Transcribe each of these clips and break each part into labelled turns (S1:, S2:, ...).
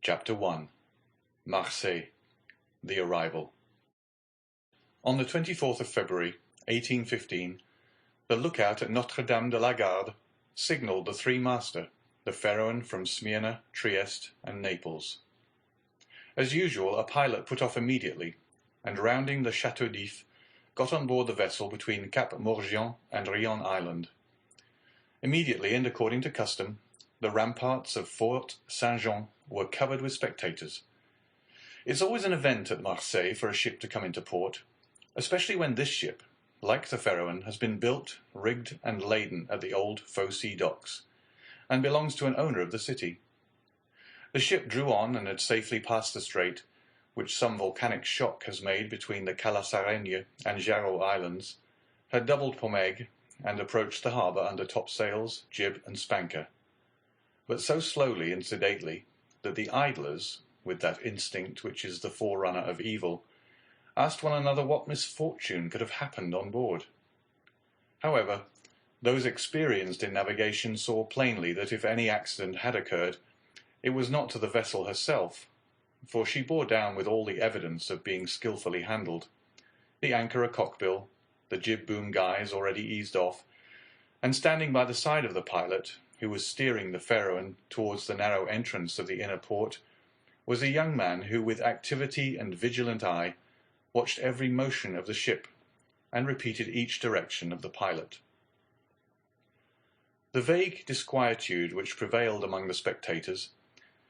S1: Chapter 1. Marseilles. The Arrival. On the 24th of February, 1815, the lookout at Notre-Dame de la Garde signalled the three-master, the Pharaon from Smyrna, Trieste, and Naples. As usual, a pilot put off immediately, and rounding the Chateau d'If, got on board the vessel between Cap Morgian and Rion Island. Immediately, and according to custom, the ramparts of Fort Saint-Jean were covered with spectators. It's always an event at Marseilles for a ship to come into port, especially when this ship, like the Pharaon, has been built, rigged, and laden at the old Fosse docks, and belongs to an owner of the city. The ship drew on and had safely passed the strait, which some volcanic shock has made between the Calassaregne and Jarreau Islands, had doubled Pomègue, and approached the harbour under topsails, jib, and spanker, but so slowly and sedately that the idlers, with that instinct which is the forerunner of evil, asked one another what misfortune could have happened on board. However, those experienced in navigation saw plainly that if any accident had occurred, it was not to the vessel herself, for she bore down with all the evidence of being skilfully handled, the anchor a cockbill, the jib-boom guys already eased off, and standing by the side of the pilot, who was steering the Pharaon towards the narrow entrance of the inner port, was a young man who, with activity and vigilant eye, watched every motion of the ship, and repeated each direction of the pilot. The vague disquietude which prevailed among the spectators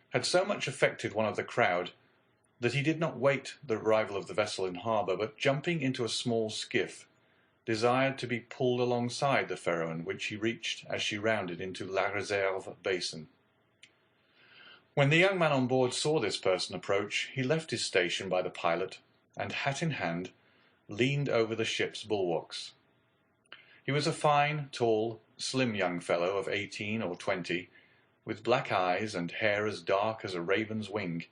S1: had so much affected one of the crowd that he did not wait the arrival of the vessel in harbour, but jumping into a small skiff, desired to be pulled alongside the Pharaon, which he reached as she rounded into La Réserve basin. When the young man on board saw this person approach, he left his station by the pilot, and, hat in hand, leaned over the ship's bulwarks. He was a fine, tall, slim young fellow of 18 or 20, with black eyes and hair as dark as a raven's wing,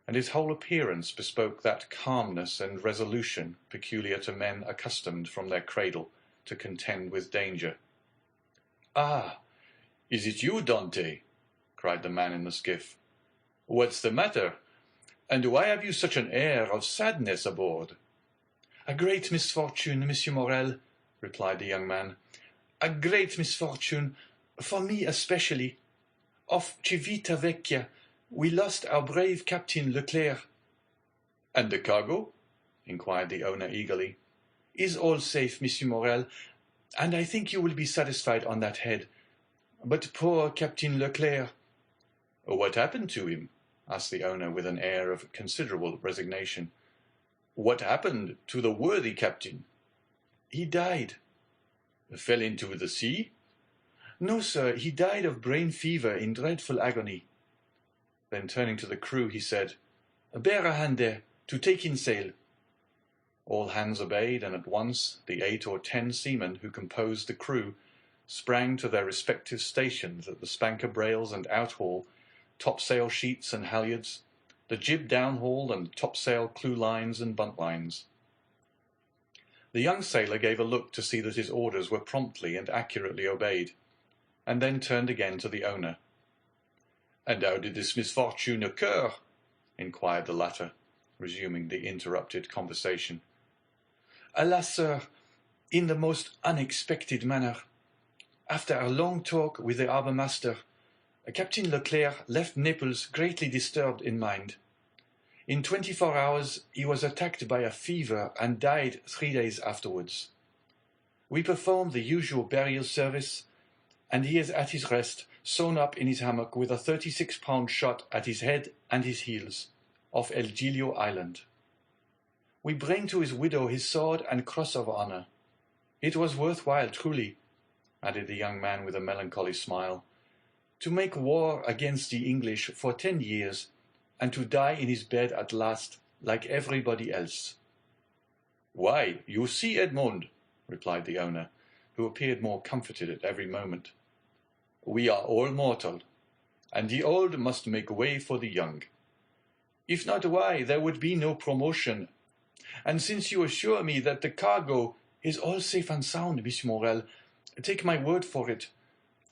S1: and his whole appearance bespoke that calmness and resolution peculiar to men accustomed from their cradle to contend with danger. "Ah, is it you, Dante?" cried the man in the skiff. "What's the matter? And why have you such an air of sadness aboard?" "A great misfortune, Monsieur Morel," replied the young man. "A great misfortune, for me especially. Off Civita Vecchia we lost our brave Captain Leclerc." "And the cargo?" inquired the owner eagerly. "Is all safe, Monsieur Morel, and I think you will be satisfied on that head. But poor Captain Leclerc—" "What happened to him?" asked the owner with an air of considerable resignation. "What happened to the worthy captain?" "He died." "Fell into the sea?" "No, sir, he died of brain fever in dreadful agony." Then turning to the crew, he said, "Bear a hand there, to take in sail." All hands obeyed, and at once the 8 or 10 seamen who composed the crew sprang to their respective stations at the spanker brails and outhaul, topsail sheets and halyards, the jib downhaul and topsail clew-lines and buntlines. The young sailor gave a look to see that his orders were promptly and accurately obeyed, and then turned again to the owner. "And how did this misfortune occur?" inquired the latter, resuming the interrupted conversation. "Alas, sir, in the most unexpected manner. After a long talk with the harbour-master, Captain Leclerc left Naples greatly disturbed in mind. In 24 hours he was attacked by a fever and died 3 days afterwards. We performed the usual burial service, and he is at his rest, sewn up in his hammock with a 36-pound shot at his head and his heels, off El Giglio Island. We bring to his widow his sword and cross of honour. It was worthwhile, truly," added the young man with a melancholy smile, "to make war against the English for 10 years, and to die in his bed at last, like everybody else." "Why, you see, Edmond," replied the owner, who appeared more comforted at every moment, "we are all mortal, and the old must make way for the young. If not, why, there would be no promotion. And since you assure me that the cargo is all safe and sound, Monsieur Morel, take my word for it.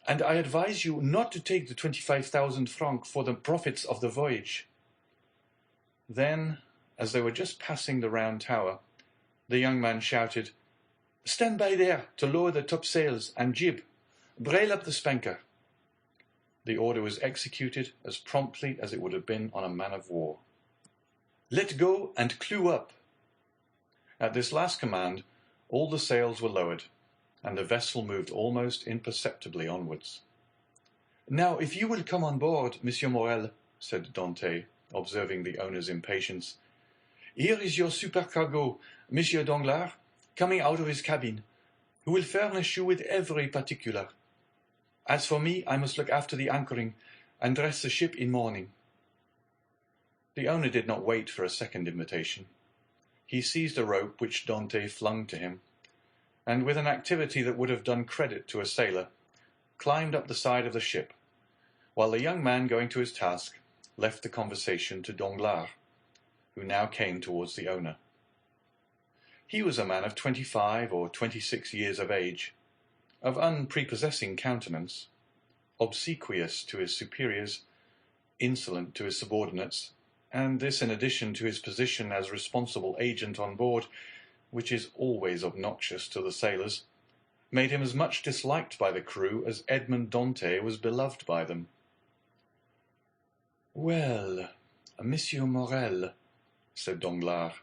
S1: and I advise you not to take the 25,000 francs for the profits of the voyage." Then, as they were just passing the round tower, the young man shouted, "Stand by there to lower the topsails and jib. Brail up the spanker." The order was executed as promptly as it would have been on a man of war. "Let go and clew up." At this last command, all the sails were lowered, and the vessel moved almost imperceptibly onwards. "Now, if you will come on board, Monsieur Morel," said Dante, observing the owner's impatience, "here is your supercargo, Monsieur Danglars, coming out of his cabin, who will furnish you with every particular. As for me, I must look after the anchoring and dress the ship in mourning." The owner did not wait for a second invitation. He seized a rope which Dante flung to him, and with an activity that would have done credit to a sailor, climbed up the side of the ship, while the young man, going to his task, left the conversation to Danglars, who now came towards the owner. He was a man of 25 or 26 years of age, of unprepossessing countenance, obsequious to his superiors, insolent to his subordinates, and this in addition to his position as responsible agent on board, which is always obnoxious to the sailors, made him as much disliked by the crew as Edmond Dante was beloved by them. "Well, Monsieur Morel," said Danglars,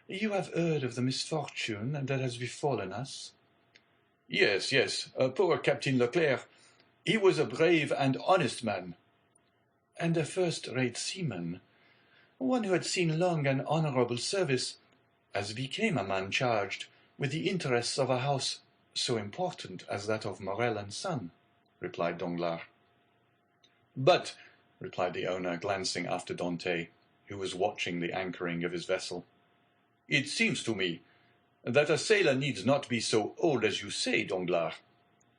S1: "you have heard of the misfortune that has befallen us?" "Yes, yes, poor Captain Leclerc. He was a brave and honest man." "And a first-rate seaman, one who had seen long and honourable service, as became a man charged with the interests of a house so important as that of Morel and Son," replied Danglars. "But," replied the owner, glancing after Dante, who was watching the anchoring of his vessel, "it seems to me that a sailor needs not be so old as you say, Danglars,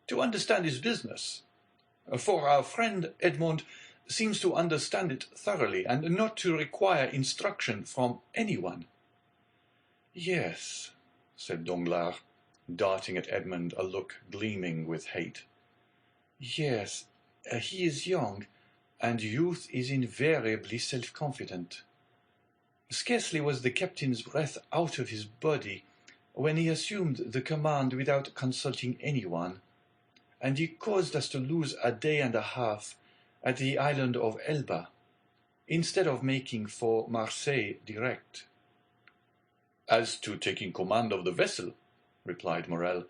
S1: to understand his business, for our friend Edmond seems to understand it thoroughly, and not to require instruction from anyone." "Yes," said Danglars, darting at Edmond a look gleaming with hate. "Yes, he is young, and youth is invariably self-confident. Scarcely was the captain's breath out of his body when he assumed the command without consulting anyone, and he caused us to lose a day and a half at the island of Elba, instead of making for Marseilles direct." "As to taking command of the vessel," replied Morel,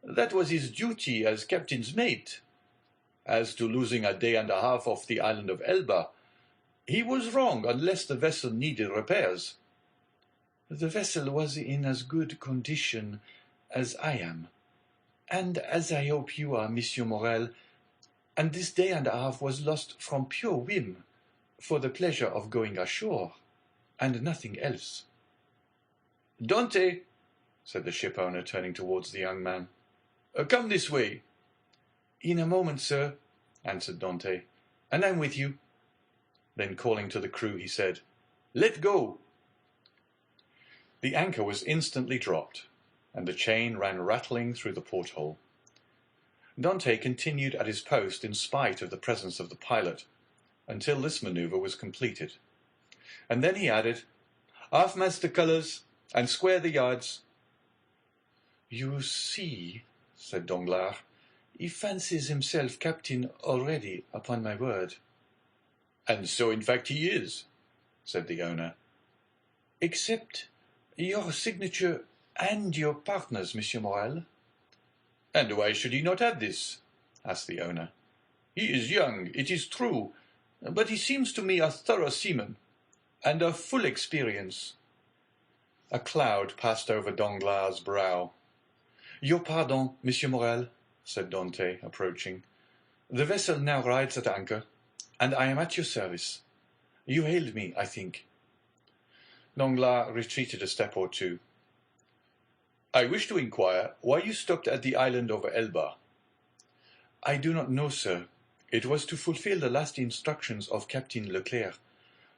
S1: "that was his duty as captain's mate. As to losing a day and a half off the island of Elba, he was wrong unless the vessel needed repairs." "The vessel was in as good condition as I am, and as I hope you are, Monsieur Morel, and this day and a half was lost from pure whim, for the pleasure of going ashore, and nothing else." "Dante," said the ship-owner, turning towards the young man, "come this way." "In a moment, sir," answered Dante, "and I'm with you." Then calling to the crew, he said, "Let go." The anchor was instantly dropped, and the chain ran rattling through the porthole. Dante continued at his post in spite of the presence of the pilot, until this manoeuvre was completed, and then he added, "Half-mast the colours, and square the yards." "You see," said Danglars, "he fancies himself captain already, upon my word." "And so in fact he is," said the owner. "Except your signature and your partner's, Monsieur Morel." "And why should he not have this?" asked the owner. "He is young, it is true, but he seems to me a thorough seaman, and of full experience." A cloud passed over Danglars' brow. "Your pardon, Monsieur Morel," said Dante, approaching. "The vessel now rides at anchor, and I am at your service. You hailed me, I think." Danglars retreated a step or two. "I wish to inquire why you stopped at the island of Elba." "I do not know, sir. It was to fulfill the last instructions of Captain Leclerc,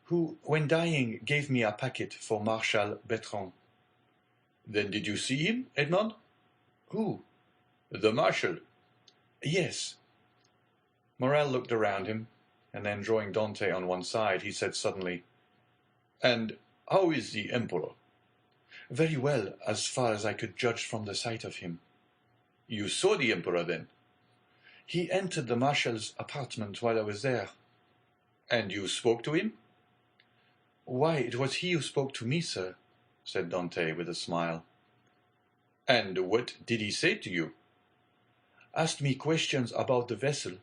S1: who, when dying, gave me a packet for Marshal Bertrand." "Then did you see him, Edmond?" "Who?" "The marshal." "Yes, Morrel looked around him, and then drawing Dante on one side, he said suddenly, "And how is the Emperor?" "Very well, as far as I could judge from the sight of him." "You saw the Emperor, then?" "He entered the Marshal's apartment while I was there." "And you spoke to him?" "Why, it was he who spoke to me, sir," said Dante with a smile. "And what did he say to you?" "Asked me questions about the vessel,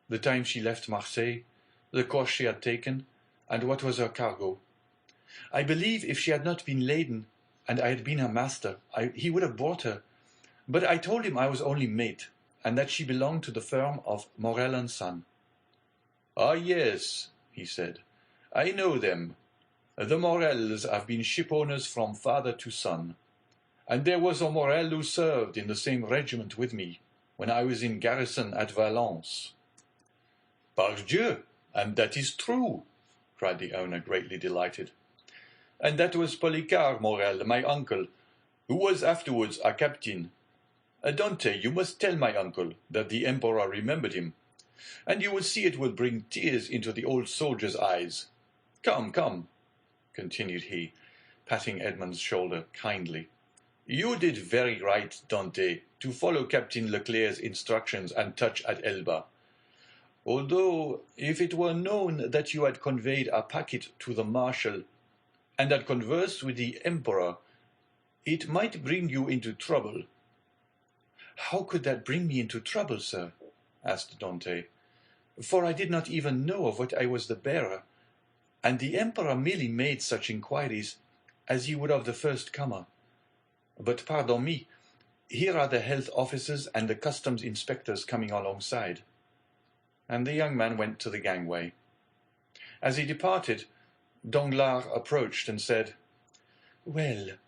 S1: the time she left Marseilles, the course she had taken, and what was her cargo. I believe if she had not been laden, and I had been her master, he would have brought her. But I told him I was only mate, and that she belonged to the firm of Morel and Son." "Ah, yes," he said, "I know them. The Morels have been shipowners from father to son. And there was a Morel who served in the same regiment with me, when I was in garrison at Valence." "Pardieu, and that is true!" cried the owner, greatly delighted. "And that was Policar Morel, my uncle, who was afterwards a captain. Dante, you must tell my uncle that the Emperor remembered him, and you will see it will bring tears into the old soldier's eyes. Come, come," continued he, patting Edmond's shoulder kindly. "You did very right, Dante, to follow Captain Leclerc's instructions and touch at Elba. Although, if it were known that you had conveyed a packet to the Marshal, and had conversed with the Emperor, it might bring you into trouble." "How could that bring me into trouble, sir?" asked Dante. "For I did not even know of what I was the bearer, and the Emperor merely made such inquiries as he would of the first comer. But pardon me, here are the health officers and the customs inspectors coming alongside." And the young man went to the gangway. As he departed, Danglars approached and said, "Well,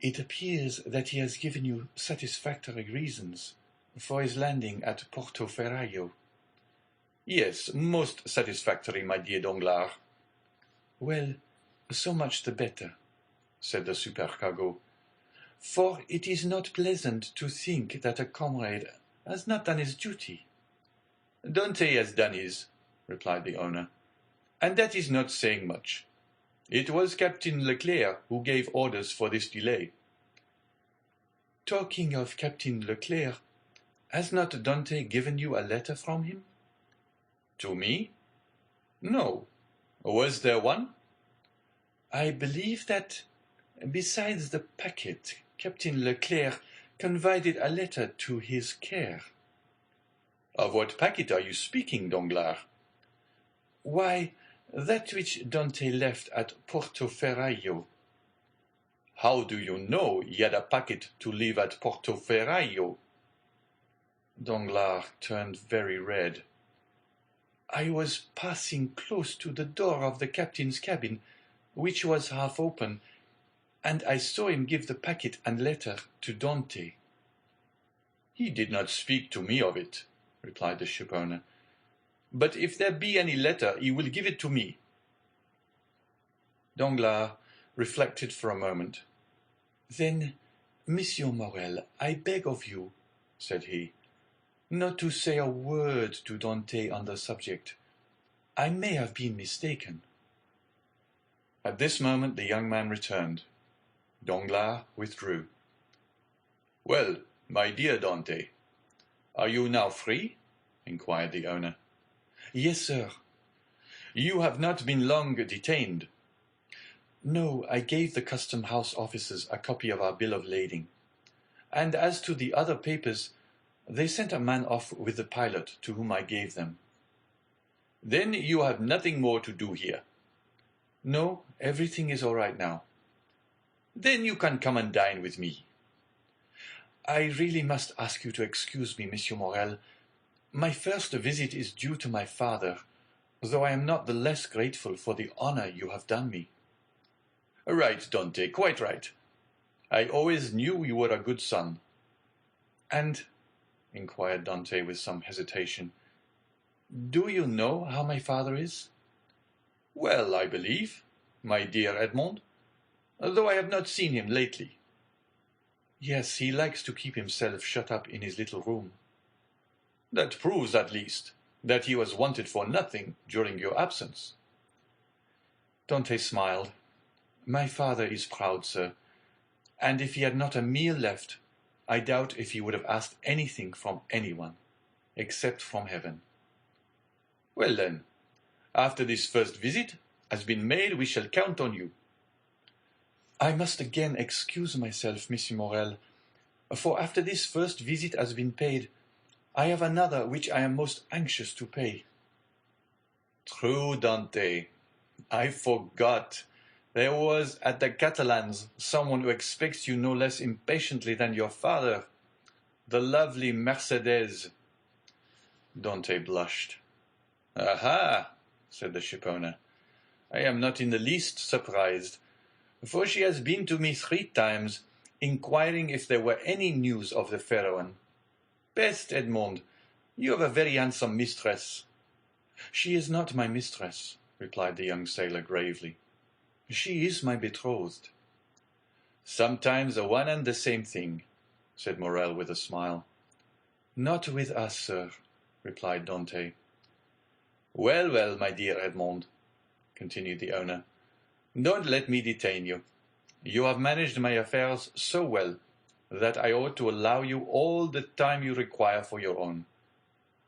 S1: it appears that he has given you satisfactory reasons for his landing at Porto Ferraio." "Yes, most satisfactory, my dear Danglars." "Well, so much the better," said the supercargo, "for it is not pleasant to think that a comrade has not done his duty." "Dante has done his," replied the owner, "and that is not saying much. It was Captain Leclerc who gave orders for this delay." "Talking of Captain Leclerc, has not Dante given you a letter from him?" "To me? No. Was there one?" "I believe that, besides the packet, Captain Leclerc confided a letter to his care." "Of what packet are you speaking, Danglars?" "Why, that which Dante left at Porto Ferraio." "How do you know he had a packet to leave at Porto Ferraio?" Danglars turned very red. "I was passing close to the door of the captain's cabin, which was half open, and I saw him give the packet and letter to Dante." "He did not speak to me of it," replied the shipowner. "But if there be any letter, he will give it to me." Danglars reflected for a moment. "Then, Monsieur Morel, I beg of you," said he, "not to say a word to Dante on the subject. I may have been mistaken." At this moment the young man returned. Danglars withdrew. "Well, my dear Dante, are you now free?" inquired the owner. "Yes, sir." "You have not been long detained." "No, I gave the custom-house officers a copy of our bill of lading. And as to the other papers, they sent a man off with the pilot, to whom I gave them." "Then you have nothing more to do here?" "No, everything is all right now." "Then you can come and dine with me." "I really must ask you to excuse me, Monsieur Morel. My first visit is due to my father, though I am not the less grateful for the honor you have done me." "Right, Dante, quite right. I always knew you were a good son." "And," inquired Dante with some hesitation, "do you know how my father is?" "Well, I believe, my dear Edmond, though I have not seen him lately." "Yes, he likes to keep himself shut up in his little room." "That proves, at least, that he was wanted for nothing during your absence.
S2: Dante smiled. My father is proud, sir, and if he had not a meal left, I doubt if he would have asked anything from anyone, except from heaven.
S1: Well then, after this first visit has been made, we shall count on you.
S2: I must again excuse myself, Monsieur Morel, for after this first visit has been paid, I have another which I am most anxious to pay.
S1: True, Dante. I forgot. There was at the Catalans someone who expects you no less impatiently than your father, the lovely Mercedes.
S2: Dante blushed.
S1: Aha, said the shipowner. I am not in the least surprised, for she has been to me 3 times, inquiring if there were any news of the fair one. Peste, Edmond, you have a very handsome mistress.
S2: She is not my mistress, replied the young sailor gravely. She is my betrothed.
S1: Sometimes the one and the same thing, said Morel with a smile.
S2: Not with us, sir, replied Dante.
S1: Well, well, my dear Edmond, continued the owner, don't let me detain you. You have managed my affairs so well that I ought to allow you all the time you require for your own.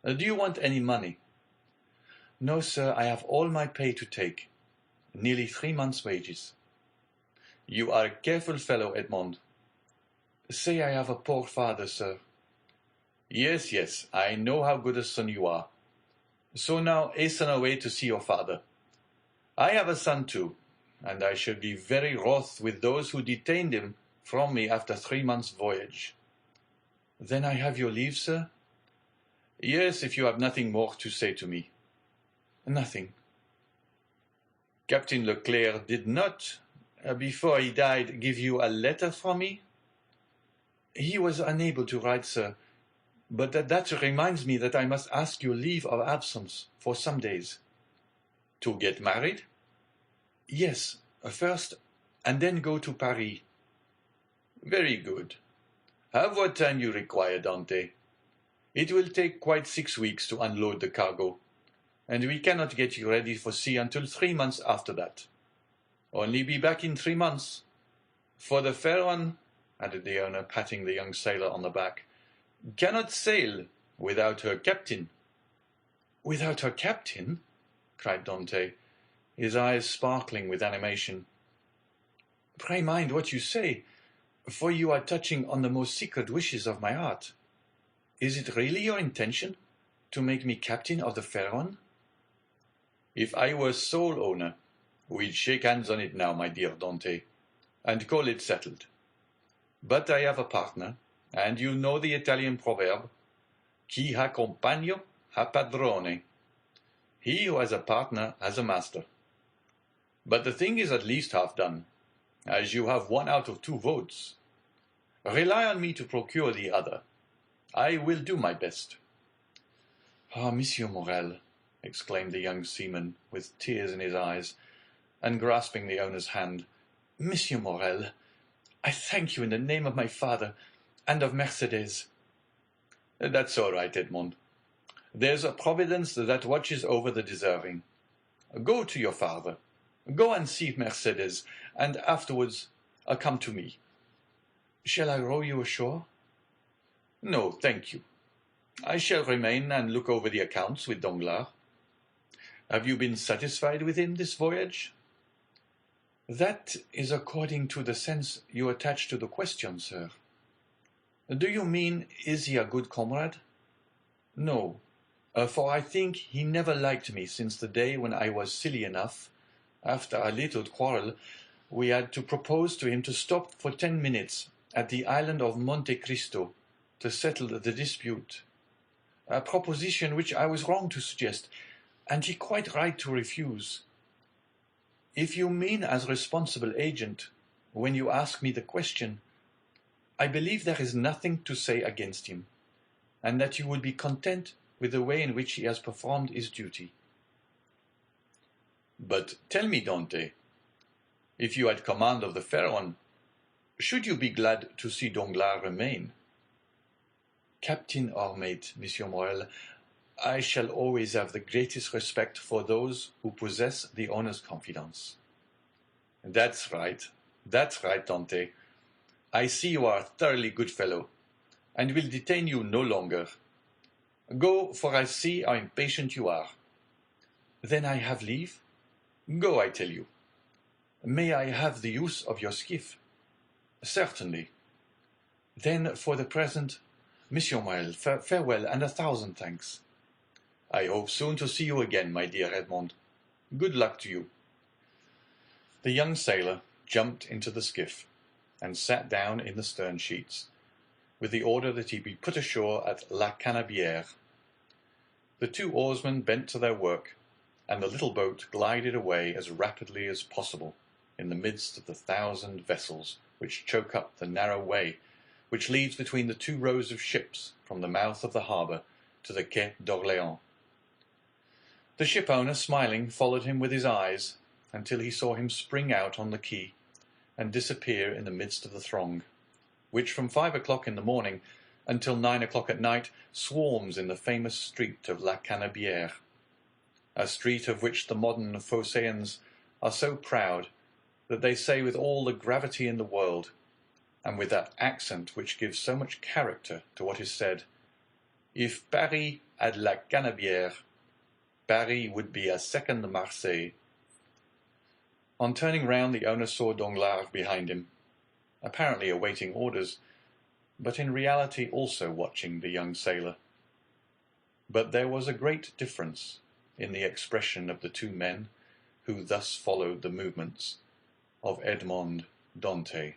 S1: Do you want any money?
S2: No, sir, I have all my pay to take, nearly 3 months' wages.
S1: You are a careful fellow, Edmond.
S2: Say I have a poor father, sir.
S1: Yes, yes, I know how good a son you are. So now hasten away to see your father. I have a son too, and I shall be very wroth with those who detained him from me after 3 months' voyage.
S2: Then I have your leave, sir?
S1: Yes, if you have nothing more to say to me.
S2: Nothing.
S1: Captain Leclerc did not, before he died, give you a letter from me?
S2: He was unable to write, sir, but that reminds me that I must ask your leave of absence for some days.
S1: To get married?
S2: Yes, first, and then go to Paris.
S1: Very good. Have what time you require, Dante. It will take quite 6 weeks to unload the cargo, and we cannot get you ready for sea until 3 months after that. Only be back in 3 months. For the fair one, added the owner, patting the young sailor on the back, cannot sail without her captain.
S2: Without her captain? Cried Dante, his eyes sparkling with animation. Pray mind what you say, for you are touching on the most secret wishes of my heart. Is it really your intention to make me captain of the fair one?
S1: If I were sole owner, we'd shake hands on it now, my dear Dante, and call it settled. But I have a partner, and you know the Italian proverb, chi ha compagno ha padrone. He who has a partner has a master. But the thing is at least half done, as you have 1 out of 2 votes. Rely on me to procure the other. I will do my best.
S2: Ah, Monsieur Morel, exclaimed the young seaman, with tears in his eyes, and grasping the owner's hand. Monsieur Morel, I thank you in the name of my father and of Mercedes.
S1: That's all right, Edmond. There's a providence that watches over the deserving. Go to your father. Go and see Mercedes, and afterwards come to me.
S2: Shall I row you ashore?
S1: No, thank you. I shall remain and look over the accounts with Danglars. Have you been satisfied with him this voyage?
S2: That is according to the sense you attach to the question, sir. Do you mean, is he a good comrade? No, for I think he never liked me since the day when I was silly enough, after a little quarrel, we had to propose to him to stop for 10 minutes at the island of Monte Cristo to settle the dispute, a proposition which I was wrong to suggest, and he quite right to refuse. If you mean as responsible agent, when you ask me the question, I believe there is nothing to say against him, and that you will be content with the way in which he has performed his duty.
S1: But tell me, Dante, if you had command of the fair one, should you be glad to see Danglars remain?
S2: Captain or mate, Monsieur Morel, I shall always have the greatest respect for those who possess the owner's confidence.
S1: That's right, Dante. I see you are a thoroughly good fellow, and will detain you no longer. Go, for I see how impatient you are.
S2: Then I have leave?
S1: Go, I tell you.
S2: May I have the use of your skiff?
S1: Certainly.
S2: Then, for the present, Monsieur Morel, farewell, and 1,000 thanks.
S1: I hope soon to see you again, my dear Edmond. Good luck to you. The young sailor jumped into the skiff, and sat down in the stern sheets, with the order that he be put ashore at La Canebière. The 2 oarsmen bent to their work, and the little boat glided away as rapidly as possible in the midst of the 1,000 vessels which choke up the narrow way which leads between the 2 rows of ships from the mouth of the harbour to the Quai d'Orléans. The ship-owner, smiling, followed him with his eyes until he saw him spring out on the quay and disappear in the midst of the throng, which from 5 o'clock in the morning until 9 o'clock at night swarms in the famous street of La Canebière, a street of which the modern Phocéens are so proud that they say with all the gravity in the world, and with that accent which gives so much character to what is said, "If Paris had La Canebière, Paris would be a second Marseilles." On turning round, the owner saw Danglars behind him, apparently awaiting orders, but in reality also watching the young sailor. But there was a great difference in the expression of the 2 men who thus followed the movements of Edmond Dantès.